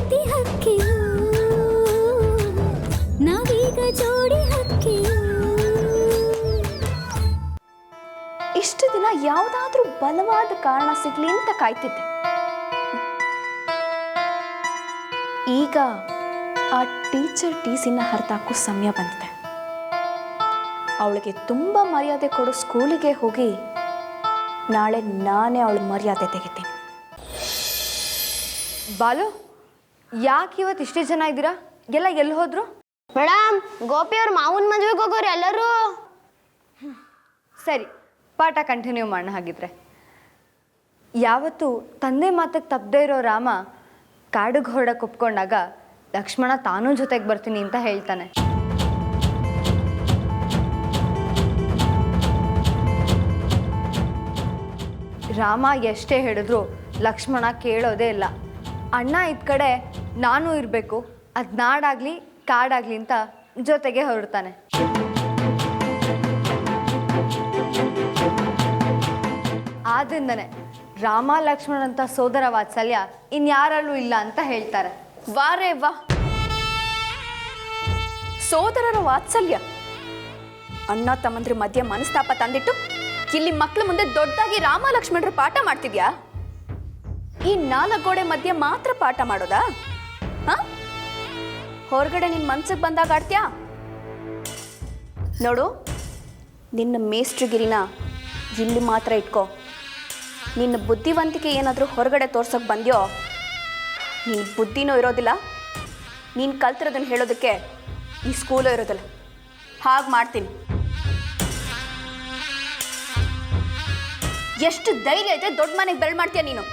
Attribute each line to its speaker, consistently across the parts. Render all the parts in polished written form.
Speaker 1: ಪ್ರೀತಿ ಹಕ್ಕಿಯು ನಾವೀಗ ಜೋಡಿ ಹಕ್ಕಿಯು.
Speaker 2: ಇಷ್ಟು ದಿನ ಯಾವುದಾದ್ರೂ ಬಲವಾದ ಕಾರಣ ಸಿಗ್ಲಿ ಅಂತ ಕಾಯ್ತಿದ್ದೆ. ಈಗ ಆ ಟೀಚರ್ ಟೀಸಿನ ಹರಿದಾಕೋ ಸಮಯ ಬಂದಿದೆ. ಅವಳಿಗೆ ತುಂಬ ಮರ್ಯಾದೆ ಕೊಡೋ ಸ್ಕೂಲಿಗೆ ಹೋಗಿ ನಾಳೆ ನಾನೇ ಅವಳ ಮರ್ಯಾದೆ ತೆಗಿತೀನಿ.
Speaker 3: ಬಾಲು, ಯಾಕೆ ಇವತ್ತು ಇಷ್ಟೇ ಜನ ಇದ್ದೀರಾ? ಎಲ್ಲ ಎಲ್ಲಿ ಹೋದ್ರು?
Speaker 4: ಮೇಡಮ್, ಗೋಪಿ ಅವ್ರ ಮಾವನ ಮದುವೆಗೆ ಹೋಗೋರು ಎಲ್ಲರೂ.
Speaker 3: ಸರಿ, ಪಾಠ ಕಂಟಿನ್ಯೂ ಮಾಡೋಣ. ಹಾಗಿದ್ರೆ ಯಾವತ್ತು ತಂದೆ ಮಾತಿಗೆ ತಪ್ಪದೇ ಇರೋ ರಾಮ ಕಾಡಿಗೆ ಹೊರಡಕ್ಕೆ ಒಪ್ಕೊಂಡಾಗ ಲಕ್ಷ್ಮಣ ತಾನೂ ಜೊತೆಗೆ ಬರ್ತೀನಿ ಅಂತ ಹೇಳ್ತಾನೆ. ರಾಮ ಎಷ್ಟೇ ಹೇಳಿದ್ರು ಲಕ್ಷ್ಮಣ ಕೇಳೋದೇ ಇಲ್ಲ. ಅಣ್ಣ ಇದ್ದ ಕಡೆ ನಾನು ಇರಬೇಕು, ಅದು ನಾಡಾಗಲಿ ಕಾಡಾಗಲಿ ಅಂತ ಜೊತೆಗೆ ಹೊರಡ್ತಾನೆ. ಆದ್ರಿಂದನೇ ರಾಮ ಲಕ್ಷ್ಮಣಂತ ಸೋದರ ವಾತ್ಸಲ್ಯ ಇನ್ಯಾರಲ್ಲೂ ಇಲ್ಲ ಅಂತ ಹೇಳ್ತಾರೆ.
Speaker 2: ವಾರೇ ವಾ, ಸೋದರರ ವಾತ್ಸಲ್ಯ. ಅಣ್ಣ ತಮ್ಮಂದ್ರ ಮಧ್ಯೆ ಮನಸ್ತಾಪ ತಂದಿಟ್ಟು ಇಲ್ಲಿ ಮಕ್ಕಳ ಮುಂದೆ ದೊಡ್ಡದಾಗಿ ರಾಮ ಲಕ್ಷ್ಮಣರು ಪಾಠ ಮಾಡ್ತಿದ್ಯಾ? ಈ 4 ಗೋಡೆ ಮಧ್ಯೆ ಮಾತ್ರ ಪಾಠ ಮಾಡೋದಾ? ಹೊರಗಡೆ ನಿನ್ ಮನ್ಸಿಗೆ ಬಂದಾಗ ಆಡ್ತ್ಯಾ? ನೋಡು, ನಿನ್ನ ಮೇಸ್ಟ್ರಿಗಿರಿನ ಇಲ್ಲಿ ಮಾತ್ರ ಇಟ್ಕೋ. ನಿನ್ನ ಬುದ್ಧಿವಂತಿಕೆ ಏನಾದರೂ ಹೊರಗಡೆ ತೋರ್ಸೋಕೆ ಬಂದ್ಯೋ, ನಿನ್ನ ಬುದ್ಧಿನೂ ಇರೋದಿಲ್ಲ, ನೀನು ಕಲ್ತಿರೋದನ್ನು ಹೇಳೋದಕ್ಕೆ ಈ ಸ್ಕೂಲೂ ಇರೋದಿಲ್ಲ. ಹಾಗೆ ಮಾಡ್ತೀನಿ. ಎಷ್ಟು ಧೈರ್ಯ ಐತೆ ದೊಡ್ಡ ಮನೆಗೆ ಬೆಳ್ ಮಾಡ್ತೀಯ ನೀನು?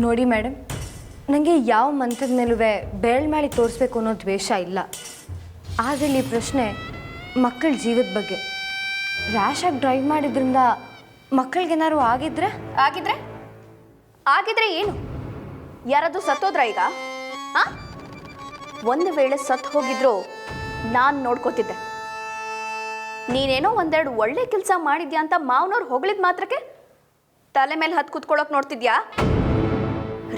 Speaker 3: ನೋಡಿ ಮೇಡಮ್, ನನಗೆ ಯಾವ ಮಂತ್ರದ ಮೇಲೂ ಬೆರಳು ಮಾಡಿ ತೋರಿಸ್ಬೇಕು ಅನ್ನೋ ದ್ವೇಷ ಇಲ್ಲ. ಆದರೆ ಈ ಪ್ರಶ್ನೆ ಮಕ್ಕಳ ಜೀವದ ಬಗ್ಗೆ. ರ್ಯಾಶಾಗಿ ಡ್ರೈವ್ ಮಾಡಿದ್ರಿಂದ ಮಕ್ಕಳಿಗೇನಾದ್ರು ಆಗಿದ್ರೆ
Speaker 2: ಆಗಿದ್ರೆ ಏನು? ಯಾರಾದ್ರೂ ಸತ್ತೋದ್ರ ಈಗ? ಒಂದು ವೇಳೆ ಸತ್ತು ಹೋಗಿದ್ರು ನಾನು ನೋಡ್ಕೋತಿದ್ದೆ. ನೀನೇನೋ ಒಂದೆರಡು ಒಳ್ಳೆ ಕೆಲಸ ಮಾಡಿದ್ಯಾ ಅಂತ ಮಾವನವ್ರು ಹೊಗಳಿದ ಮಾತ್ರಕ್ಕೆ ತಲೆ ಮೇಲೆ ಹತ್ತು ಕೂತ್ಕೊಳ್ಳೋಕೆ ನೋಡ್ತಿದ್ಯಾ?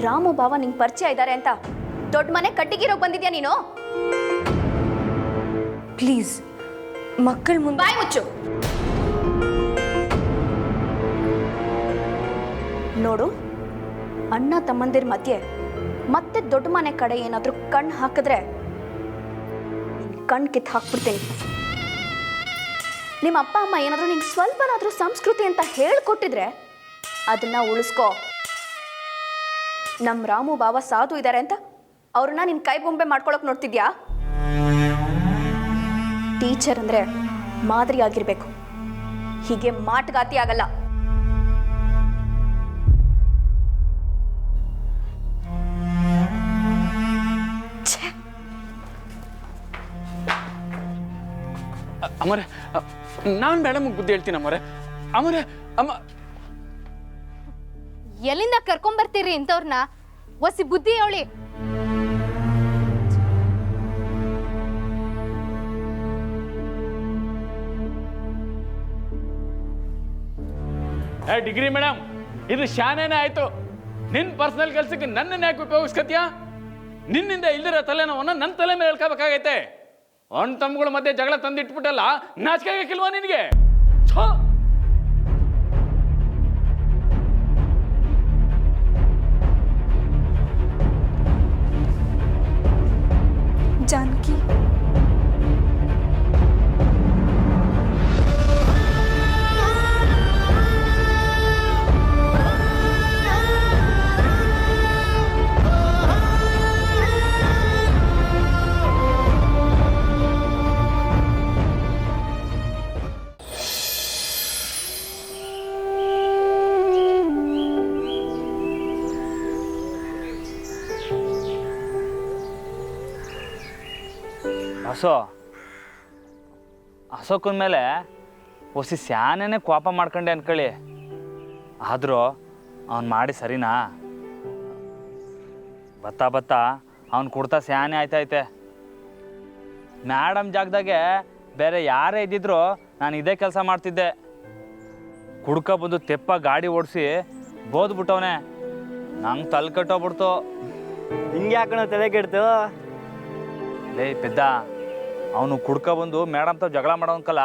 Speaker 2: ರಾಮು ಬಾವ ನಿಂಗೆ ಪರಿಚಯ ಇದ್ದಾರೆ ಅಂತ ದೊಡ್ಡ ಮನೆ ಕಟ್ಟಿಗಿರೋಕೆ ಬಂದಿದ್ಯಾ ನೀನು?
Speaker 3: ಪ್ಲೀಸ್, ಮಕ್ಕಳ ಮುಂದೆ
Speaker 2: ಬಾಯಿ ಮುಚ್ಚು. ನೋಡು, ಅಣ್ಣ ತಮ್ಮಂದಿರ ಮಧ್ಯೆ ಮತ್ತೆ ದೊಡ್ಡ ಮನೆ ಕಡೆ ಏನಾದರೂ ಕಣ್ಣು ಹಾಕಿದ್ರೆ ಕಣ್ಣು ಕಿತ್ತು ಹಾಕ್ಬಿಡ್ತೀನಿ. ನಿಮ್ಮ ಅಪ್ಪ ಅಮ್ಮ ಏನಾದರೂ ನಿಂಗೆ ಸ್ವಲ್ಪನಾದರೂ ಸಂಸ್ಕೃತಿ ಅಂತ ಹೇಳಿಕೊಟ್ಟಿದ್ರೆ ಅದನ್ನ ಉಳಿಸ್ಕೋ. ನಮ್ಮ ರಾಮು ಬಾವ ಸಾಧು ಇದ್ದಾರೆ ಅಂತ ಅವ್ರನ್ನ ನಿನ್ನ ಕೈ ಬೊಂಬೆ ಮಾಡ್ಕೊಳಕ್ ನೋಡ್ತಿದ್ಯಾ? ಟೀಚರ್ ಅಂದ್ರೆ ಮಾದರಿ ಆಗಿರ್ಬೇಕು, ಹೀಗೆ ಮಾಟಗಾತಿ ಆಗಲ್ಲ.
Speaker 5: ಅಮರೆ, ನಾನು ಮೇಡಮ್ಗೆ ಬುದ್ಧಿ ಹೇಳ್ತೀನಿ ಅಮರೆ. ಅಮರೆ, ಅಮ್ಮ,
Speaker 4: ಎಲ್ಲಿಂದ ಕರ್ಕೊಂಬರ್ತೀರಿ ಇಂಥವ್ರನ್ನ? ಒಸಿ ಬುದ್ಧಿ ಹೇಳಿ.
Speaker 5: ಡಿಗ್ರಿ ಮೇಡಮ್, ಇದು ಶಾನೇನೆ ಆಯ್ತು. ನಿನ್ನ ಪರ್ಸನಲ್ ಕೆಲ್ಸಕ್ಕೆ ನನ್ನನ್ನು ಯಾಕೆ ಉಪಯೋಗಿಸ್ಕತ್ಯಾ? ನಿನ್ನಿಂದ ಇಲ್ದಿರೋ ತಲೆನೋವನ್ನು ನನ್ನ ತಲೆ ಮೇಲೆ ಹೇಳ್ಕೋಬೇಕಾಗೈತೆ. ಅಣ್ಣ ತಮ್ಮಗಳ ಮಧ್ಯೆ ಜಗಳ ತಂದಿಟ್ಬಿಟ್ಟಲ್ಲ, ನಾಚಿಕೆ ಆಗಕ್ಕಿಲ್ವಾ ನಿನಗೆ?
Speaker 2: ಜಾನಕಿ,
Speaker 6: ಅಶೋಕನ ಮೇಲೆ ಹೊಸಿ ಸ್ಯಾನೇನೆ ಕೋಪ ಮಾಡ್ಕೊಂಡೆ ಅನ್ಕೊಳ್ಳಿ. ಆದರೂ ಅವ್ನು ಮಾಡಿ ಸರಿನಾ? ಬತ್ತಾ ಅವ್ನು ಕೊಡ್ತಾ ಸ್ಯಾನೆ ಆಯ್ತೈತೆ. ಮೇಡಮ್ ಜಾಗದಾಗೆ ಬೇರೆ ಯಾರೇ ಇದ್ದಿದ್ರು ನಾನು ಇದೇ ಕೆಲಸ ಮಾಡ್ತಿದ್ದೆ. ಕುಡ್ಕ ಬಂದು ತೆಪ್ಪ ಗಾಡಿ ಓಡಿಸಿ ಬೋದ್ಬಿಟ್ಟವನೆ. ನಂಗೆ ತಲೆ ಕಟ್ಟೋಗ್ಬಿಡ್ತು.
Speaker 7: ಹಿಂಗೆ ಯಾಕಣ ತಲೆ ಕೆಡ್ತು?
Speaker 6: ಲೇ ಪೆದ್ದ, ಅವನು ಕುಡ್ಕೊಬಂದು ಮೇಡಮ್ ತಾವು ಜಗಳ ಮಾಡೋನ್ಕಲ್ಲ,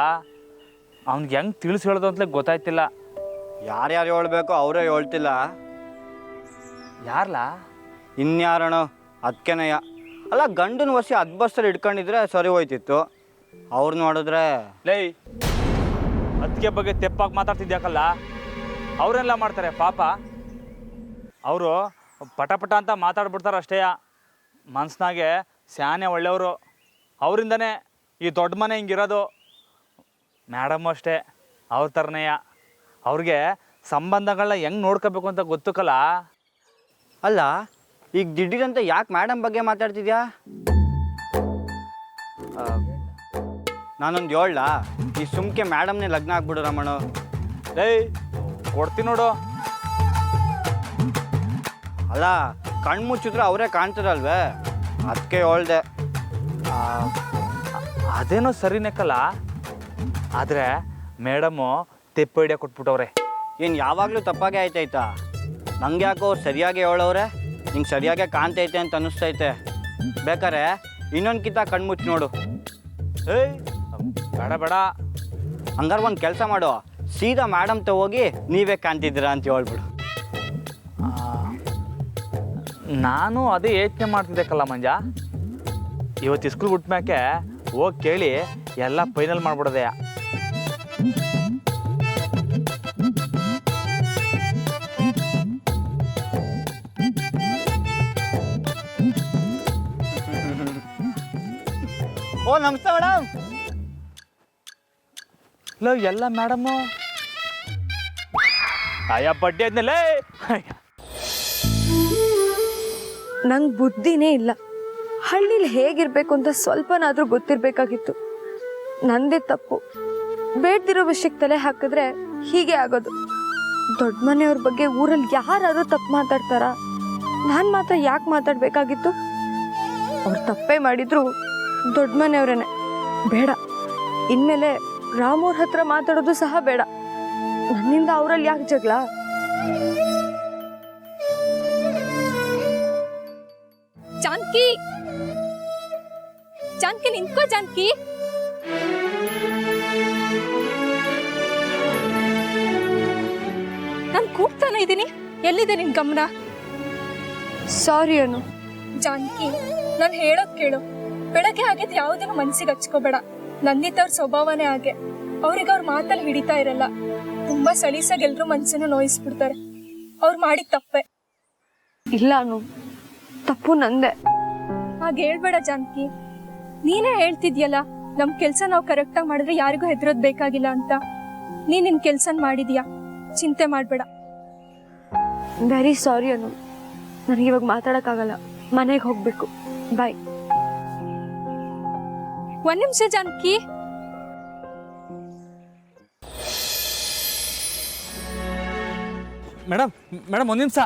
Speaker 6: ಅವ್ನಿಗೆ ಹೆಂಗೆ ತಿಳಿಸಿ ಹೇಳೋದು ಅಂತಲೇ ಗೊತ್ತಾಯ್ತಿಲ್ಲ.
Speaker 7: ಯಾರ್ಯಾರು ಹೇಳ್ಬೇಕು ಅವರೇ ಹೇಳ್ತಿಲ್ಲ.
Speaker 6: ಯಾರ್ಲಾ?
Speaker 7: ಇನ್ಯಾರಣ ಅದಕ್ಕೆನಯ್ಯ. ಅಲ್ಲ, ಗಂಡನ ವಸಿ ಅದ್ಬಸ್ತಲ್ಲಿ ಇಟ್ಕೊಂಡಿದ್ರೆ ಸರಿ ಹೋಯ್ತಿತ್ತು. ಅವ್ರು ನೋಡಿದ್ರೆ
Speaker 6: ಲೇ, ಅದಕ್ಕೆ ಬಗ್ಗೆ ತೆಪ್ಪಾಗಿ ಮಾತಾಡ್ತಿದ್ಯಾಕಲ್ಲ. ಅವರೆಲ್ಲ ಮಾಡ್ತಾರೆ ಪಾಪ. ಅವರು ಪಟ ಅಂತ ಮಾತಾಡ್ಬಿಡ್ತಾರೆ ಅಷ್ಟೇ. ಮನ್ಸ್ನಾಗೆ ಸ್ಯಾನೆ ಒಳ್ಳೆಯವರು. ಅವರಿಂದನೇ ಈ ದೊಡ್ಡ ಮನೆ ಹಿಂಗಿರೋದು. ಮೇಡಮ್ಮು ಅಷ್ಟೇ ಅವ್ರ ಥರನೇಯ. ಅವ್ರಿಗೆ ಸಂಬಂಧಗಳನ್ನ ಹೆಂಗೆ ನೋಡ್ಕೋಬೇಕು ಅಂತ ಗೊತ್ತಕ್ಕಲ್ಲ.
Speaker 7: ಅಲ್ಲ, ಈಗ ದಿಢೀರಂತ ಯಾಕೆ ಮೇಡಮ್ ಬಗ್ಗೆ ಮಾತಾಡ್ತಿದ್ಯಾ? ನಾನೊಂದು ಹೇಳ, ಈ ಸುಮ್ಕೆ ಮೇಡಮ್ನೇ ಲಗ್ನ ಆಗ್ಬಿಡು ರಮಣ.
Speaker 6: ಏಯ್, ಕೊಡ್ತೀನಿ ನೋಡು.
Speaker 7: ಅಲ್ಲ, ಕಣ್ಮುಚ್ಚಿದ್ರೆ ಅವರೇ ಕಾಣ್ತಾರಲ್ವೇ, ಅದಕ್ಕೆ ಹೇಳ್ದೆ.
Speaker 6: ಅದೇನೋ ಸರಿನೇಕಲ್ಲ. ಆದರೆ ಮೇಡಮ್ಮು ತೆಪ್ಪು ಹಿಡಿಯೋ ಕೊಟ್ಬಿಟ್ಟವ್ರೆ.
Speaker 7: ಏನು ಯಾವಾಗಲೂ ತಪ್ಪಾಗೆ ಆಯ್ತಾಯ್ತಾ? ನಂಗೆ ಯಾಕೋ ಅವ್ರು ಸರಿಯಾಗಿ ಹೇಳೋರೆ, ನಿಂಗೆ ಸರಿಯಾಗೆ ಕಾಣ್ತೈತೆ ಅಂತ ಅನ್ನಿಸ್ತೈತೆ. ಬೇಕಾರೆ ಇನ್ನೊಂದು ಕಿತ್ತ ಕಣ್ಮುಚ್ಚಿ ನೋಡು.
Speaker 6: ಏಯ್, ಬೇಡ ಬೇಡ.
Speaker 7: ಹಂಗಾರೆ ಒಂದು ಕೆಲಸ ಮಾಡು, ಸೀದಾ ಮೇಡಮ್ ಹೋಗಿ ನೀವೇ ಕಾಣ್ತಿದ್ದೀರಾ ಅಂತ ಹೇಳ್ಬಿಡು.
Speaker 6: ನಾನು ಅದೇ ಯೋಚನೆ ಮಾಡ್ತಿದ್ದೆಕಲ್ಲ ಮಂಜ. ಇವತ್ತು ಸ್ಕೂಲ್ ಬಿಟ್ಮ್ಯಾಕೆ ಹೋಗಿ ಕೇಳಿ ಎಲ್ಲ ಫೈನಲ್ ಮಾಡ್ಬಿಡೋದೆ.
Speaker 7: ಓ, ನಮಸ್ತೆ ಮೇಡಮ್.
Speaker 6: ಇಲ್ಲ ಎಲ್ಲ ಮೇಡಮ್ಮು ಅಯ್ಯ ಬಡ್ಡಿ ಆದ್ಮೇಲೆ
Speaker 3: ನಂಗೆ ಬುದ್ಧಿನೇ ಇಲ್ಲ. ಹಳ್ಳೀಲಿ ಹೇಗಿರಬೇಕು ಅಂತ ಸ್ವಲ್ಪನಾದರೂ ಗೊತ್ತಿರಬೇಕಾಗಿತ್ತು. ನಂದೇ ತಪ್ಪು. ಬೇಡ್ದಿರೋ ವಿಷಯಕ್ಕೆ ತಲೆ ಹಾಕಿದ್ರೆ ಹೀಗೆ ಆಗೋದು. ದೊಡ್ಡ ಮನೆಯವ್ರ ಬಗ್ಗೆ ಊರಲ್ಲಿ ಯಾರಾದರೂ ತಪ್ಪು ಮಾತಾಡ್ತಾರಾ? ನಾನು ಮಾತ್ರ ಯಾಕೆ ಮಾತಾಡಬೇಕಾಗಿತ್ತು? ಅವ್ರು ತಪ್ಪೇ ಮಾಡಿದ್ರು ದೊಡ್ಡ ಮನೆಯವ್ರೇನೆ. ಬೇಡ, ಇನ್ಮೇಲೆ ರಾಮವ್ರ ಹತ್ರ ಮಾತಾಡೋದು ಸಹ ಬೇಡ. ನನ್ನಿಂದ ಅವರಲ್ಲಿ ಯಾಕೆ ಜಗಳ?
Speaker 4: ಜಾನ್ಕಿ, ಜಾನ್ಕಿ ನಿಂತ್ಕೋ. ಜಾನ್ಕಿ, ನಾನು ಕೂಗ್ತಾನೆ ಇದ್ದೀನಿ. ಎಲ್ಲಿದೆ ನಿನ್ ಗಮನ?
Speaker 3: ಸಾರಿ ಅನು.
Speaker 8: ಜಾನ್ಕಿ, ನಾನು ಹೇಳೋದ್ ಕೇಳು. ಬೆಳಗ್ಗೆ ಆಗಿದ್ ಯಾವುದನ್ನು ಮನ್ಸಿಗೆ ಹಚ್ಕೋಬೇಡ. ನಂದಿತವ್ರ ಸ್ವಭಾವನೇ ಹಾಗೆ. ಅವ್ರಿಗೆ ಅವ್ರ ಮಾತಲ್ಲಿ ಹಿಡಿತಾ ಇರಲ್ಲ. ತುಂಬಾ ಸಲೀಸಾಗಿ ಎಲ್ರೂ ಮನ್ಸನ್ನು ನೋಯಿಸ್ಬಿಡ್ತಾರೆ. ಅವ್ರು ಮಾಡಿದ ತಪ್ಪೆ.
Speaker 3: ಇಲ್ಲ ಅನು, ತಪ್ಪು ನಂದೆ.
Speaker 8: ಹಾಗೆ ಹೇಳ್ಬೇಡ ಜಾನ್ಕಿ. ನೀನೇ ಹೇಳ್ತಿದ್ಯಲ್ಲ, ನಮ್ ಕೆಲ್ಸ ನಾವು ಕರೆಕ್ಟಾಗಿ ಮಾಡಿದ್ರೆ ಯಾರಿಗೂ ಹೆದರೋದ್ ಬೇಕಾಗಿಲ್ಲ ಅಂತ. ನೀನ್ ನಿನ್ ಕೆಲ್ಸನ್ ಮಾಡಿದ್ಯಾ, ಚಿಂತೆ ಮಾಡ್ಬೇಡ.
Speaker 3: ವೆರಿ ಸಾರಿ ಅನು. ನನಗೆ ಇವಾಗ ಮಾತಾಡೋಕ್ಕಾಗಲ್ಲ. ಮನೆಗೆ ಹೋಗ್ಬೇಕು. ಬಾಯ್.
Speaker 8: ಒಂದ್ ನಿಮಿಷ ಜಾನ್ಕಿ.
Speaker 6: ಮೇಡಮ್ ಮೇಡಮ್ ಒಂದು ನಿಮಿಷ.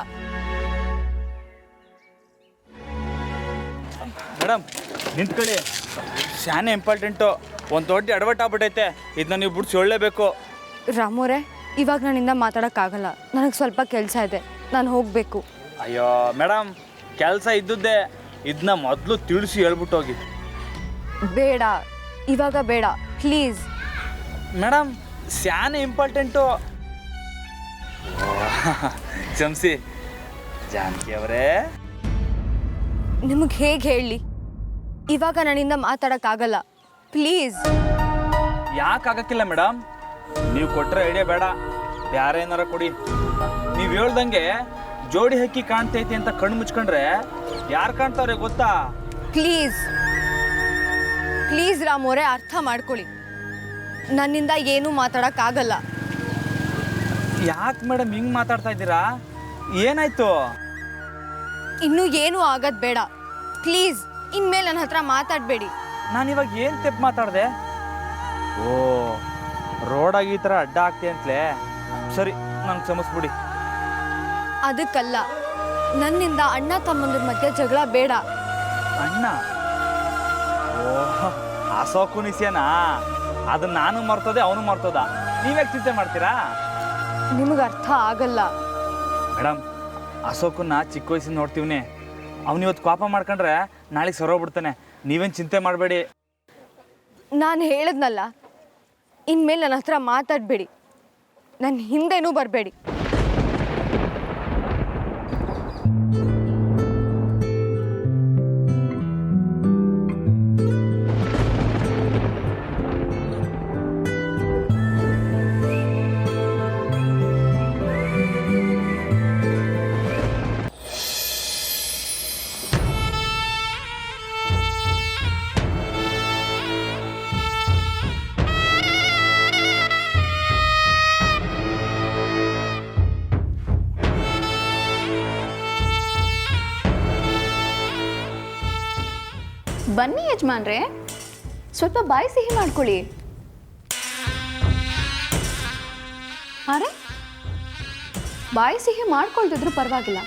Speaker 6: ಮೇಡಮ್ ನಿಂತ್ಕೊಳ್ಳಿ. ಶಾನೆ ಇಂಪಾರ್ಟೆಂಟು. ಒಂದು ದೊಡ್ಡ ಎಡವಟ್ಟು ಆಗ್ಬಿಟ್ಟೈತೆ. ಇದನ್ನ ನೀವು ಬಿಡ್ಸಿ ಹೇಳಲೇಬೇಕು.
Speaker 3: ರಾಮೋರೆ, ಇವಾಗ ನನ್ನಿಂದ ಮಾತಾಡೋಕ್ಕಾಗಲ್ಲ. ನನಗೆ ಸ್ವಲ್ಪ ಕೆಲಸ ಇದೆ, ನಾನು ಹೋಗಬೇಕು.
Speaker 6: ಅಯ್ಯೋ ಮೇಡಮ್, ಕೆಲಸ ಇದ್ದುದ್ದೆ. ಇದನ್ನ ಮೊದಲು ತಿಳಿಸಿ ಹೇಳ್ಬಿಟ್ಟು ಹೋಗಿ.
Speaker 3: ಬೇಡ, ಇವಾಗ ಬೇಡ, ಪ್ಲೀಸ್.
Speaker 6: ಮೇಡಮ್ ಶಾನೆ ಇಂಪಾರ್ಟೆಂಟು. ಕ್ಷಮಿಸಿ ಜಾನಕಿ ಅವರೇ.
Speaker 3: ನಿಮಗೆ ಹೇಗೆ ಹೇಳಿ? ಇವಾಗ ನನ್ನಿಂದ ಮಾತಾಡೋಕ್ಕಾಗಲ್ಲ, ಪ್ಲೀಸ್.
Speaker 6: ಯಾಕಾಗಕ್ಕಿಲ್ಲ ಮೇಡಮ್? ನೀವು ಕೊಟ್ಟರೆ ಐಡಿಯಾ ಬೇಡ, ಬೇರೆ ಏನಾರ ಕೊಡಿ. ನೀವು ಹೇಳ್ದಂಗೆ ಜೋಡಿ ಹಕ್ಕಿ ಕಾಣ್ತೈತಿ ಅಂತ ಕಣ್ಣು ಮುಚ್ಕೊಂಡ್ರೆ ಯಾರು ಕಾಣ್ತಾವ್ರೆ ಗೊತ್ತಾ?
Speaker 3: ಪ್ಲೀಸ್ ಪ್ಲೀಸ್ ರಾಮೋರೆ, ಅರ್ಥ ಮಾಡ್ಕೊಳ್ಳಿ. ನನ್ನಿಂದ ಏನೂ ಮಾತಾಡೋಕ್ಕಾಗಲ್ಲ.
Speaker 6: ಯಾಕೆ ಮೇಡಮ್ ಹಿಂಗೆ ಮಾತಾಡ್ತಾ ಇದ್ದೀರಾ? ಏನಾಯ್ತು?
Speaker 3: ಇನ್ನೂ ಏನೂ ಆಗೋದು ಬೇಡ, ಪ್ಲೀಸ್. ಇನ್ಮೇಲೆ ನನ್ನ ಹತ್ರ ಮಾತಾಡಬೇಡಿ.
Speaker 6: ನಾನಿವಾಗ ಏನು ತೆಪ್ಪು ಮಾತಾಡಿದೆ? ಓ, ರೋಡಾಗಿ ಈ ಥರ ಅಡ್ಡ ಆಗ್ತಿ ಅಂತಲೇ. ಸರಿ, ನನಗೆ ಕ್ಷಮಿಸ್ಬಿಡಿ.
Speaker 3: ಅದಕ್ಕಲ್ಲ, ನನ್ನಿಂದ ಅಣ್ಣ ತಮ್ಮಂದ್ರ ಮಧ್ಯೆ ಜಗಳ ಬೇಡ.
Speaker 6: ಅಣ್ಣ? ಓ, ಅಸೋಕು ನಿಸ್ಯನಾ? ಅದನ್ನ ನಾನು ಮರ್ತೋದೆ, ಅವನು ಮರ್ತೋದ. ನೀವ್ಯಾಕೆ ಚಿಂತೆ ಮಾಡ್ತೀರಾ?
Speaker 3: ನಿಮಗೆ ಅರ್ಥ ಆಗಲ್ಲ.
Speaker 6: ಮೇಡಮ್, ಅಶೋಕನ್ನ ಚಿಕ್ಕ ವಯಸ್ಸಿನ ನೋಡ್ತೀವಿ. ಅವನಿವತ್ತು ಕೋಪ ಮಾಡ್ಕೊಂಡ್ರೆ ನಾಳೆಗೆ ಸರೋಗ್ಬಿಡ್ತಾನೆ. ನೀವೇನು ಚಿಂತೆ ಮಾಡಬೇಡಿ.
Speaker 3: ನಾನು ಹೇಳಿದ್ನಲ್ಲ, ಇನ್ಮೇಲೆ ನನ್ನ ಹತ್ರ ಮಾತಾಡಬೇಡಿ, ನನ್ನ ಹಿಂದೆನೂ ಬರಬೇಡಿ.
Speaker 2: ಬನ್ನಿ ಯಜಮಾನ್ರೆ, ಸ್ವಲ್ಪ ಬಾಯಿ ಸಿಹಿ ಮಾಡ್ಕೊಳ್ಳಿ. ಅರೆ, ಬಾಯಿ ಸಿಹಿ ಮಾಡ್ಕೊಳ್ತಿದ್ರು ಪರವಾಗಿಲ್ಲ,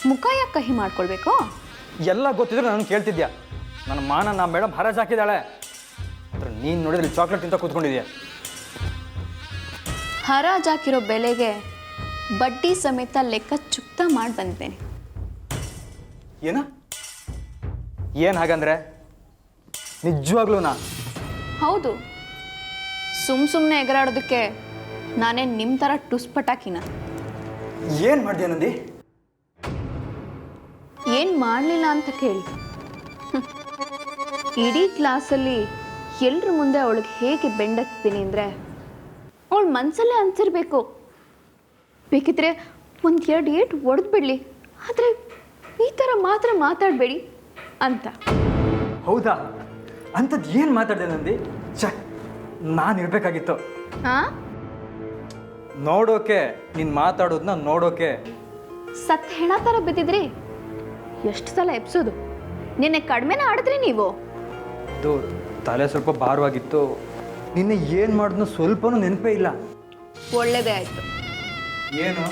Speaker 2: ಮುಖ ಯಾಕೆ ಕಹಿ ಮಾಡ್ಕೊಳ್ಬೇಕು?
Speaker 9: ಎಲ್ಲ ಗೊತ್ತಿದ್ರು ನಾನು ಕೇಳ್ತಿದ್ಯಾ? ನನ್ನ ಮಾನ ನಾ ಮೇಡಮ್ ಹರಾಜ್ ಹಾಕಿದ್ದಾಳೆ. ನೀನು ನೋಡಿದ್ರೆ ಚಾಕ್ಲೇಟ್ ತಿಂತ ಕೂತ್ಕೊಂಡಿದ್ಯಾ.
Speaker 2: ಹರಾಜಾಕಿರೋ ಬೆಲೆಗೆ ಬಡ್ಡಿ ಸಮೇತ ಲೆಕ್ಕ ಚುಕ್ತ ಮಾಡಿ ಬಂದಿದ್ದೇನೆ.
Speaker 9: ಏನು ಹಾಗಂದ್ರೆ? ನಿಜವಾಗ್ಲೂನಾ?
Speaker 2: ಹೌದು. ಸುಮ್ಮನೆ ಎಗರಾಡೋದಕ್ಕೆ ನಾನೇ ನಿಮ್ಮ ಥರ ಟುಸ್ಪಟಾಕಿನ?
Speaker 9: ಏನು ಮಾಡಿದೆ ನಂದಿ?
Speaker 2: ಏನು ಮಾಡಲಿಲ್ಲ ಅಂತ ಕೇಳಿ. ಇಡೀ ಕ್ಲಾಸಲ್ಲಿ ಎಲ್ಲರ ಮುಂದೆ ಅವಳಿಗೆ ಹೇಗೆ ಬೆಂಡತ್ತಿದ್ದೀನಿ ಅಂದರೆ ಅವಳ ಮನಸ್ಸಲ್ಲೇ ಅನ್ಸಿರ್ಬೇಕು, ಬೇಕಿದ್ರೆ ಒಂದು 2 ಏಟು ಒಡೆದು ಬಿಡಲಿ, ಆದರೆ ಈ ಥರ ಮಾತ್ರ ಮಾತಾಡಬೇಡಿ ಅಂತ.
Speaker 9: ಹೌದಾ? ಅಂಥದ್ದು ಏನು ಮಾತಾಡಿದೆ ನಂದಿ? ನಾನು ಇರಬೇಕಾಗಿತ್ತು
Speaker 2: ಹಾಂ,
Speaker 9: ನೋಡೋಕೆ, ನೀನು ಮಾತಾಡೋದನ್ನ ನೋಡೋಕೆ.
Speaker 2: ಸತ್ ಹೆಣ ಥರ ಬಿದ್ದಿದ್ರಿ. ಎಷ್ಟು ಸಲ ಎಪ್ಸೋದು? ನಿನ್ನೆ ಕಡಿಮೆನ ಆಡಿದ್ರಿ ನೀವು.
Speaker 9: ಅದು ತಲೆ ಸ್ವಲ್ಪ ಭಾರವಾಗಿತ್ತು. ನಿನ್ನೆ ಏನು ಮಾಡಿದ್ನೋ ಸ್ವಲ್ಪನೂ ನೆನಪೇ ಇಲ್ಲ.
Speaker 2: ಒಳ್ಳೆಯದೇ ಆಯಿತು.
Speaker 9: ಏನು?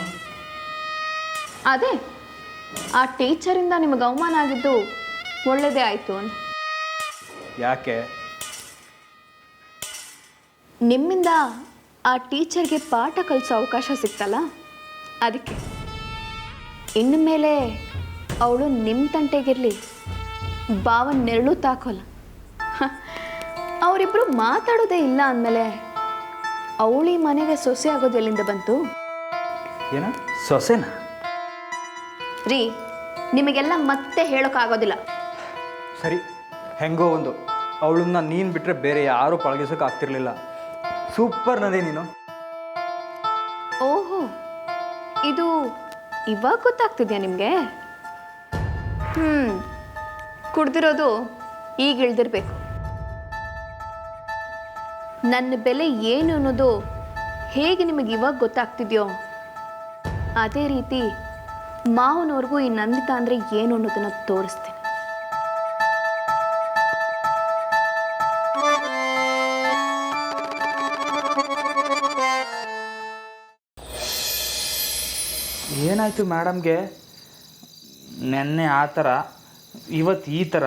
Speaker 2: ಅದೇ ಆ ಟೀಚರಿಂದ ನಿಮಗೆ ಅವಮಾನ ಆಗಿದ್ದು ಒಳ್ಳೆಯದೇ ಆಯಿತು ಅಂತ.
Speaker 9: ಯಾಕೆ?
Speaker 2: ನಿಮ್ಮಿಂದ ಆ ಟೀಚರ್ಗೆ ಪಾಠ ಕಲಿಸೋ ಅವಕಾಶ ಸಿಕ್ತಲ್ಲ, ಅದಕ್ಕೆ. ಇನ್ನು ಮೇಲೆ ಅವಳು ನಿಮ್ಮ ತಂಟೆಗಿರಲಿ, ಭಾವನ ನೆರಳು ತಾಕೋಲ್ಲ. ಅವರಿಬ್ಬರು ಮಾತಾಡೋದೇ ಇಲ್ಲ ಅಂದಮೇಲೆ ಅವಳಿ ಮನೆಗೆ ಸೊಸೆ ಆಗೋದು ಎಲ್ಲಿಂದ ಬಂತು?
Speaker 9: ಏನ ಸೊಸೆನಾ?
Speaker 2: ರೀ, ನಿಮಗೆಲ್ಲ ಮತ್ತೆ ಹೇಳೋಕ್ಕಾಗೋದಿಲ್ಲ.
Speaker 9: ಸರಿ, ಹೆಂಗೋ ಒಂದು ಅವಳನ್ನ ನೀನು ಬಿಟ್ಟರೆ ಬೇರೆ ಯಾರೂ ಪಳಗಿಸೋಕೆ ಆಗ್ತಿರ್ಲಿಲ್ಲ. ಸೂಪರ್ ನದಿ ನೀನು.
Speaker 2: ಓಹೋ, ಇದು ಇವಾಗ ಗೊತ್ತಾಗ್ತಿದ್ಯಾ ನಿಮಗೆ? ಕುಡ್ದಿರೋದು ಈಗ ಇಳ್ದಿರ್ಬೇಕು. ನನ್ನ ಬೆಲೆ ಏನು ಅನ್ನೋದು ಹೇಗೆ ನಿಮಗೆ ಇವಾಗ ಗೊತ್ತಾಗ್ತಿದ್ಯೋ ಅದೇ ರೀತಿ ಮಾವನವ್ರಿಗೂ ಈ ನಂದಿತಾ ಅಂದರೆ ಏನು ಅನ್ನೋದನ್ನು ತೋರಿಸ್ತೀನಿ.
Speaker 6: ಏನಾಯಿತು ಮೇಡಮ್ಗೆ? ನೆನ್ನೆ ಆ ಥರ, ಇವತ್ತು ಈ ಥರ.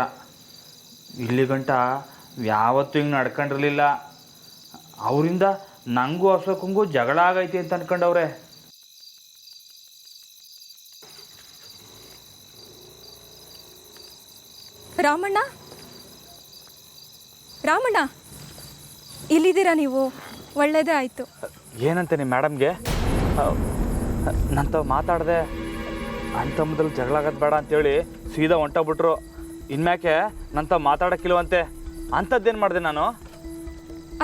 Speaker 6: ಇಲ್ಲಿ ಗಂಟ ಯಾವತ್ತೂ ಹಿಂಗೆ ನಡ್ಕೊಂಡಿರಲಿಲ್ಲ. ಅವರಿಂದ ನನಗೂ ಅಶೋಕಂಗೂ ಜಗಳ ಆಗೈತಿ ಅಂತ ಅನ್ಕೊಂಡವ್ರೆ.
Speaker 8: ರಾಮಣ್ಣ, ರಾಮಣ್ಣ, ಇಲ್ಲಿದ್ದೀರಾ ನೀವು? ಒಳ್ಳೆಯದೇ ಆಯಿತು.
Speaker 6: ಏನಂತೆ ನಿಮ್ಮ ಮೇಡಮ್ಗೆ? ನಂತ ಮಾತಾಡಿದೆ ಅಂತ ಮೊದಲು ಜಗಳ ಆಗೋದು ಬೇಡ ಅಂತೇಳಿ ಸೀದಾ ಹೊಂಟೋಗ್ಬಿಟ್ರು. ಇನ್ಮ್ಯಾಕೆ ನಂತ ಮಾತಾಡೋಕ್ಕಿಲ್ವಂತೆ. ಅಂಥದ್ದೇನು ಮಾಡಿದೆ ನಾನು?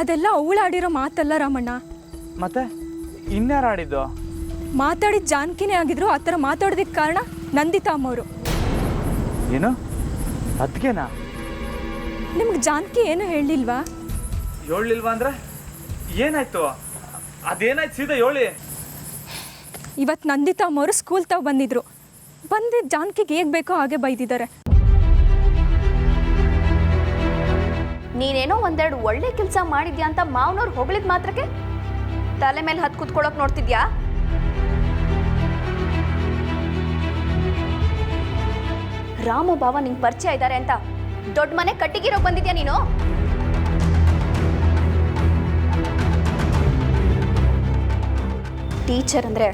Speaker 8: ಅದೆಲ್ಲ ಅವಳು ಆಡಿರೋ ಮಾತಲ್ಲ ರಾಮಣ್ಣ.
Speaker 6: ಮತ್ತೆ ಇನ್ಯಾರು ಆಡಿದ್ದು?
Speaker 8: ಮಾತಾಡಿದ ಜಾನಕಿನೇ ಆಗಿದ್ರು. ಆ ಥರ ಮಾತಾಡೋದಕ್ಕೆ ಕಾರಣ ನಂದಿತಾ ಅಮ್ಮವರು.
Speaker 6: ಏನು? ಅದಕ್ಕೇನಾ?
Speaker 8: ನಿಮ್ಗೆ ಜಾನಕಿ ಏನು ಹೇಳಿಲ್ವಾ?
Speaker 6: ಹೇಳಿಲ್ವಾ ಅಂದರೆ ಏನಾಯ್ತು? ಅದೇನಾಯ್ತು ಸೀದಾ ಹೇಳಿ.
Speaker 8: ಇವತ್ತು ನಂದಿತಾ ಅಮ್ಮವರು ಸ್ಕೂಲ್ ತಾವು ಬಂದಿದ್ರು. ಬಂದಿದ್ದು ಜಾನಕಿಗೆ ಹೇಗೆ ಬೇಕೋ ಹಾಗೆ ಬೈದಿದ್ದಾರೆ.
Speaker 2: ನೀನೇನೋ ಒಂದೆರಡು ಒಳ್ಳೆ ಕೆಲಸ ಮಾಡಿದ್ಯಾ ಅಂತ ಮಾವನವ್ರು ಹೊಗಳಿದ ಮಾತ್ರಕ್ಕೆ ತಲೆ ಮೇಲೆ ಹತ್ತು ಕೂತ್ಕೊಳ್ಳೋಕೆ ನೋಡ್ತಿದ್ಯಾ? ರಾಮ ಬಾವ ನಿಂಗೆ ಪರಿಚಯ ಇದ್ದಾರೆ ಅಂತ ದೊಡ್ಡ ಮನೆ ಕಟ್ಟಿಗಿರೋಕೆ ಬಂದಿದ್ಯಾ ನೀನು? ಟೀಚರ್ ಅಂದರೆ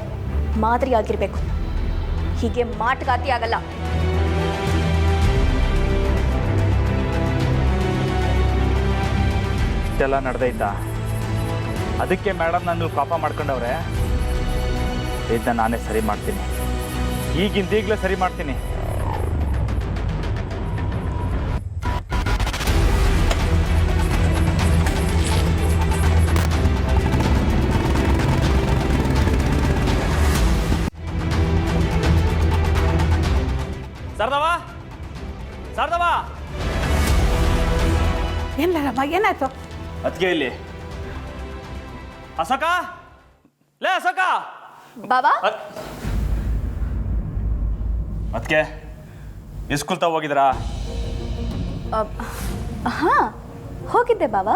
Speaker 2: ಮಾದರಿ ಆಗಿರಬೇಕು. ಹೀಗೆ ಮಾಟಗಾತಿ ಆಗಲ್ಲ.
Speaker 6: ಇಷ್ಟೆಲ್ಲ ನಡೆದೈತಾ? ಅದಕ್ಕೆ ಮೇಡಮ್ ನಾನು ಪಾಪ ಮಾಡ್ಕೊಂಡವ್ರೆ. ಇದನ್ನ ನಾನೇ ಸರಿ ಮಾಡ್ತೀನಿ, ಈಗಲೇ ಸರಿ ಮಾಡ್ತೀನಿ. ಶಾರದವಾ,
Speaker 10: ಏನ್ಲಮ್ಮ ಏನಾಯ್ತು?
Speaker 6: ಅದಕ್ಕೆ ಇಲ್ಲಿ ಅಶೋಕ, ಲೇ ಅಶೋಕ.
Speaker 2: ಬಾಬಾ,
Speaker 6: ಅದಕ್ಕೆ ಸ್ಕೂಲ್ ತಾವ ಹೋಗಿದ್ರಾ?
Speaker 2: ಹಾ ಹೋಗಿದ್ದೆ ಬಾಬಾ.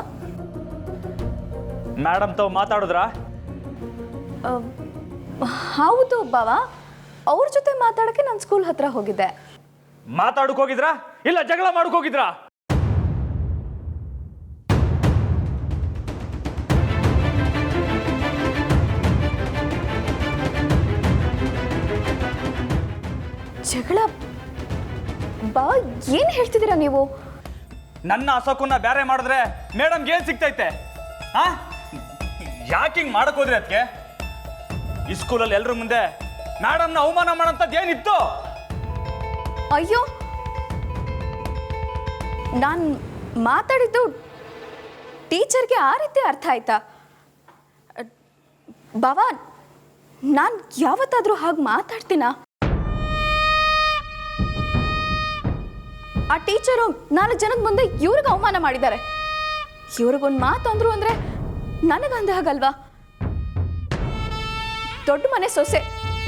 Speaker 6: ಮೇಡಮ್ ತಾವು ಮಾತಾಡಿದ್ರಾ?
Speaker 2: ಹೌದು ಬಾಬಾ, ಅವ್ರ ಜೊತೆ ಮಾತಾಡಕ್ಕೆ ನಾನು ಸ್ಕೂಲ್ ಹತ್ರ ಹೋಗಿದ್ದೆ.
Speaker 6: ಮಾತಾಡಕ್ ಹೋಗಿದ್ರಾ ಇಲ್ಲ ಜಗಳ ಮಾಡಕ್ ಹೋಗಿದ್ರಾ?
Speaker 2: ಜಗಳ? ಬಾಬಾ ಏನ್ ಹೇಳ್ತಿದ್ದೀರಾ ನೀವು?
Speaker 6: ನನ್ನ ಅಶೋಕನ್ನ ಬೇರೆ ಮಾಡಿದ್ರೆ ಮೇಡಮ್ಗೆ ಏನ್ ಸಿಗ್ತೈತೆ? ಹಾ, ಯಾಕೆ ಹಿಂಗ್ ಮಾಡಕ್ ಹೋದ್ರಿ? ಅದಕ್ಕೆ ಈ ಸ್ಕೂಲಲ್ಲಿ ಎಲ್ರ ಮುಂದೆ ಮೇಡಮ್ನ ಅವಮಾನ ಮಾಡೋಂಥದ್ದು ಏನಿತ್ತು?
Speaker 2: ಅಯ್ಯೋ, ನಾನು ಮಾತಾಡಿದ್ದು ಟೀಚರ್ಗೆ ಆ ರೀತಿ ಅರ್ಥ ಆಯ್ತಾ? ಬಾಬಾ, ನಾನು ಯಾವತ್ತಾದರೂ ಹಾಗೆ ಮಾತಾಡ್ತೀನ? ಆ ಟೀಚರು 4 ಜನದ ಮುಂದೆ ಇವ್ರಿಗೆ ಅವಮಾನ ಮಾಡಿದ್ದಾರೆ. ಇವ್ರಿಗೊಂದು ಮಾತು ಅಂದ್ರು ಅಂದರೆ ನನಗಂದ ಹಾಗಲ್ವಾ? ದೊಡ್ಡ ಮನೆ ಸೊಸೆ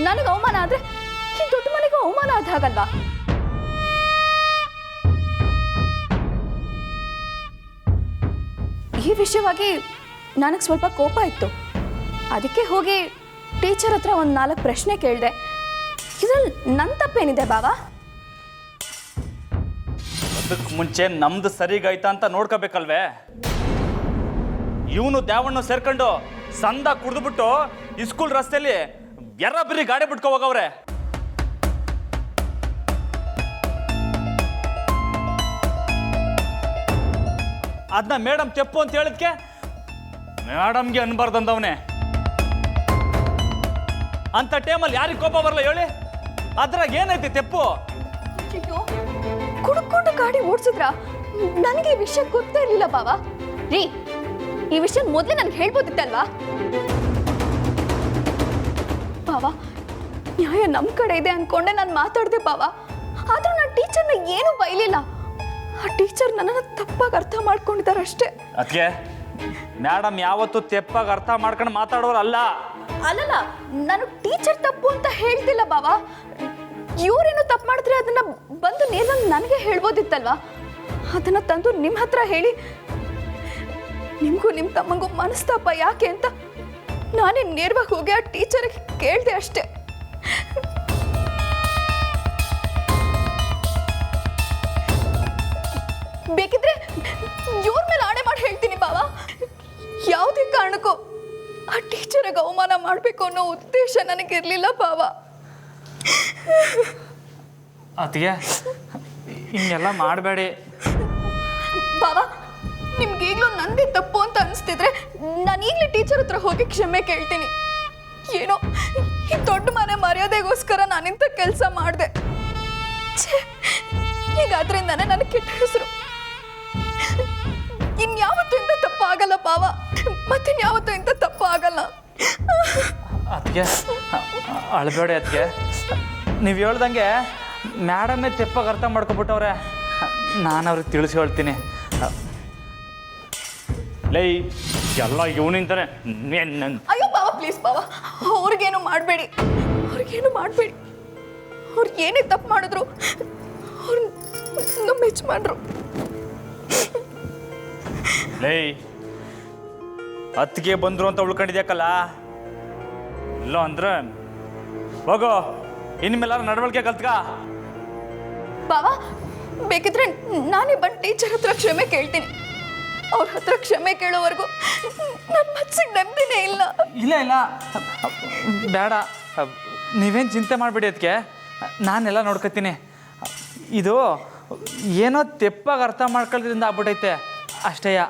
Speaker 2: ನನಗೆ ಅವಮಾನ ಆದರೆ ಈ ದೊಡ್ಡ ಮನೆಗೂ ಅವಮಾನ ಆದ ಹಾಗಲ್ವಾ? ಈ ವಿಷಯವಾಗಿ ನನಗೆ ಸ್ವಲ್ಪ ಕೋಪ ಇತ್ತು. ಅದಕ್ಕೆ ಹೋಗಿ ಟೀಚರ್ ಹತ್ರ ಒಂದು 4 ಪ್ರಶ್ನೆ ಕೇಳಿದೆ. ಇದ್ರಲ್ಲಿ ನನ್ನ ತಪ್ಪೇನಿದೆ ಬಾಬಾ?
Speaker 6: ಅದಕ್ಕೆ ಮುಂಚೆ ನಮ್ದು ಸರಿಗಾಯ್ತಾ ಅಂತ ನೋಡ್ಕೋಬೇಕಲ್ವೇ? ಇವನು ದ್ಯಾವಣ್ಣ ಸೇರ್ಕೊಂಡು ಸಂದ ಕುಡಿದ್ಬಿಟ್ಟು ಈ ಸ್ಕೂಲ್ ರಸ್ತೆಯಲ್ಲಿ ಬರೀ ಗಾಡಿ ಬಿಟ್ಕೊ ಹೋಗವ್ರೆ. ಅದನ್ನ ಮೇಡಮ್ ತೆಪ್ಪು ಅಂತ ಹೇಳಿದ್ಕೆ ಮೇಡಮ್ಗೆ ಅನ್ಬಾರ್ದಂದವನೇ. ಅಂತ ಟೈಮಲ್ಲಿ ಯಾರಿಗೆ ಕೋಪ ಬರಲ್ಲ ಹೇಳಿ? ಅದ್ರಾಗ ಏನೈತಿ ತೆಪ್ಪು?
Speaker 2: ಅಯ್ಯೋ, ಕುಡ್ಕೊಂಡು ಗಾಡಿ ಓಡಿಸಿದ್ರ? ನನಗೆ ಈ ವಿಷಯ ಗೊತ್ತೇ ಇರಲಿಲ್ಲ ಬಾಬಾ. ರೀ, ಈ ವಿಷಯ ಮೊದಲೇ ನನಗೆ ಹೇಳ್ಬೋದಿತ್ತಲ್ವಾ? ಬಾಬಾ, ನ್ಯಾಯ ನಮ್ಮ ಕಡೆ ಇದೆ ಅನ್ಕೊಂಡೆ ನಾನು ಮಾತಾಡಿದೆ ಬಾಬಾ. ಆದ್ರೂ ನಾನು ಟೀಚರ್ನ ಏನೂ ಬೈಲಿಲ್ಲ. ಆ ಟೀಚರ್ ನನ್ನನ್ನು ತಪ್ಪಾಗಿ ಅರ್ಥ ಮಾಡ್ಕೊಂಡಿದ್ದಾರೆ ಅಷ್ಟೇ.
Speaker 6: ಅದಕ್ಕೆ ಮೇಡಮ್ ಯಾವತ್ತೂ ತೆಪ್ಪಾಗಿ ಅರ್ಥ ಮಾಡ್ಕೊಂಡು ಮಾತಾಡೋರಲ್ಲ.
Speaker 2: ಅಲ್ಲಲ್ಲ, ನಾನು ಟೀಚರ್ ತಪ್ಪು ಅಂತ ಹೇಳ್ತಿಲ್ಲ ಬಾಬಾ. ಇವ್ರೇನು ತಪ್ಪು ಮಾಡಿದ್ರೆ ಅದನ್ನ ಬಂದು ನೇರವಾಗಿ ನನಗೆ ಹೇಳ್ಬೋದಿತ್ತಲ್ವಾ? ಅದನ್ನ ತಂದು ನಿಮ್ಮ ಹತ್ರ ಹೇಳಿ ನಿಮಗೂ ನಿಮ್ಮ ತಮ್ಮಂಗೂ ಮನಸ್ತಾಪ ಯಾಕೆ ಅಂತ ನಾನೇ ನೇರವಾಗಿ ಹೋಗಿ ಆ ಟೀಚರ್ಗೆ ಕೇಳಿದೆ ಅಷ್ಟೇ. ಬೇಕಿದ್ರೆ ಇವ್ರ ಮೇಲೆ ಆಣೆ ಮಾಡಿ ಹೇಳ್ತೀನಿ ಬಾಬಾ. ಯಾವುದೇ ಕಾರಣಕ್ಕೂ ಆ ಟೀಚರ್ಗೆ ಅವಮಾನ ಮಾಡಬೇಕು ಅನ್ನೋ ಉದ್ದೇಶ ನನಗಿರಲಿಲ್ಲ ಬಾಬಾ.
Speaker 6: ಅದಕ್ಕೆ ಹಿಂಗೆಲ್ಲ ಮಾಡಬೇಡಿ
Speaker 2: ಬಾಬಾ. ನಿಮ್ಗೀಗಲೂ ನನಗೆ ತಪ್ಪು ಅಂತ ಅನಿಸ್ತಿದ್ರೆ ನಾನು ಈಗಲೇ ಟೀಚರ್ ಹತ್ರ ಹೋಗಿ ಕ್ಷಮೆ ಕೇಳ್ತೀನಿ. ಏನೋ ಈ ದೊಡ್ಡ ಮನೆ ಮರ್ಯಾದೆಗೋಸ್ಕರ ನಾನಿಂಥ ಕೆಲಸ ಮಾಡಿದೆ. ಈಗ ಅದರಿಂದಾನೆ ನನಗೆ ಕೆಟ್ಟ ಹೆಸರು. ಇನ್ಯಾವತ್ತೂ ಇಂಥ ತಪ್ಪು ಆಗಲ್ಲ ಬಾವ, ಮತ್ತಿನ್ಯಾವತ್ತೂ ಇಂಥ ತಪ್ಪು ಆಗಲ್ಲ.
Speaker 6: ಅದಕ್ಕೆ ಅಳಬೇಡಿ. ಅದಕ್ಕೆ ನೀವು ಹೇಳ್ದಂಗೆ ಮೇಡಮೇ ತೆಪ್ಪಾಗಿ ಅರ್ಥ ಮಾಡ್ಕೊಬಿಟ್ಟವ್ರೆ. ನಾನು ಅವ್ರಿಗೆ ತಿಳಿಸಿ ಹೇಳ್ತೀನಿ. ಲೈ ಎಲ್ಲ ಇವನಿಂತಾನೆ.
Speaker 2: ಅಯ್ಯೋ ಬಾವ, ಪ್ಲೀಸ್ ಬಾವ, ಅವ್ರಿಗೇನು ಮಾಡಬೇಡಿ, ಅವ್ರಿಗೇನು ಮಾಡಬೇಡಿ. ಅವ್ರು ಏನೇ ತಪ್ಪು ಮಾಡಿದ್ರು ಅವ್ರನ್ನ ಮೆಚ್ಚ ಮಾಡ್ರು.
Speaker 6: ಲೈ ಅತ್ತಿಗೆ ಬಂದ್ರು ಅಂತ ಉಳ್ಕೊಂಡಿದ್ಯಾಕಲ್ಲ, ಇಲ್ಲ ಅಂದ್ರೆ ಹೋಗೋ ಇನ್ಮೇಲಾರು ನಡವಳಿಕೆ ಕಲ್ತ್ಕ.
Speaker 2: ಬಾವ, ಬೇಕಿದ್ರೆ ನಾನೇ ಬಂದು ಟೀಚರ್ ಹತ್ರ ಕ್ಷಮೆ ಕೇಳ್ತೀನಿ. ಅವ್ರ ಹತ್ರ ಕ್ಷಮೆ ಕೇಳೋವರೆಗೂ ನನ್ನ ಮನಸ್ಸಿಗೆ ನೆಮ್ಮದಿನೇ ಇಲ್ಲ.
Speaker 6: ಇಲ್ಲ ಇಲ್ಲ ಬೇಡ, ನೀವೇನು ಚಿಂತೆ ಮಾಡಬೇಡಿ. ಅದಕ್ಕೆ ನಾನೆಲ್ಲ ನೋಡ್ಕೊತೀನಿ. ಇದು ಏನೋ ತೆಪ್ಪಾಗಿ ಅರ್ಥ ಮಾಡ್ಕೊಳ್ಳೋದ್ರಿಂದ ಆಗ್ಬಿಟ್ಟೈತೆ ಅಷ್ಟೇಯ.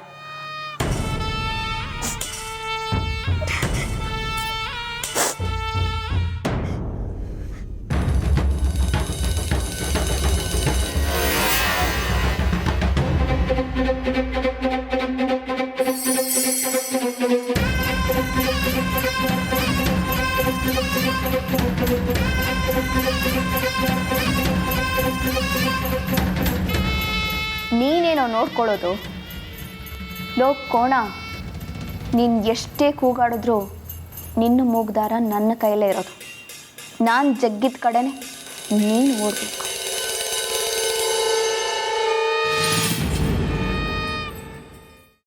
Speaker 2: ನೀನೇನೋ ನೋಡ್ಕೊಳ್ಳೋದು. ಲೋ ಕೋಣ, ನೀನು ಎಷ್ಟೇ ಕೂಗಾಡಿದ್ರೂ ನಿನ್ನ ಮೂಗ್ದಾರ ನನ್ನ ಕೈಲೇ ಇರೋದು. ನಾನು ಜಗ್ಗಿದ ಕಡೆನೇ ನೀನು ಓಡಬೇಕು.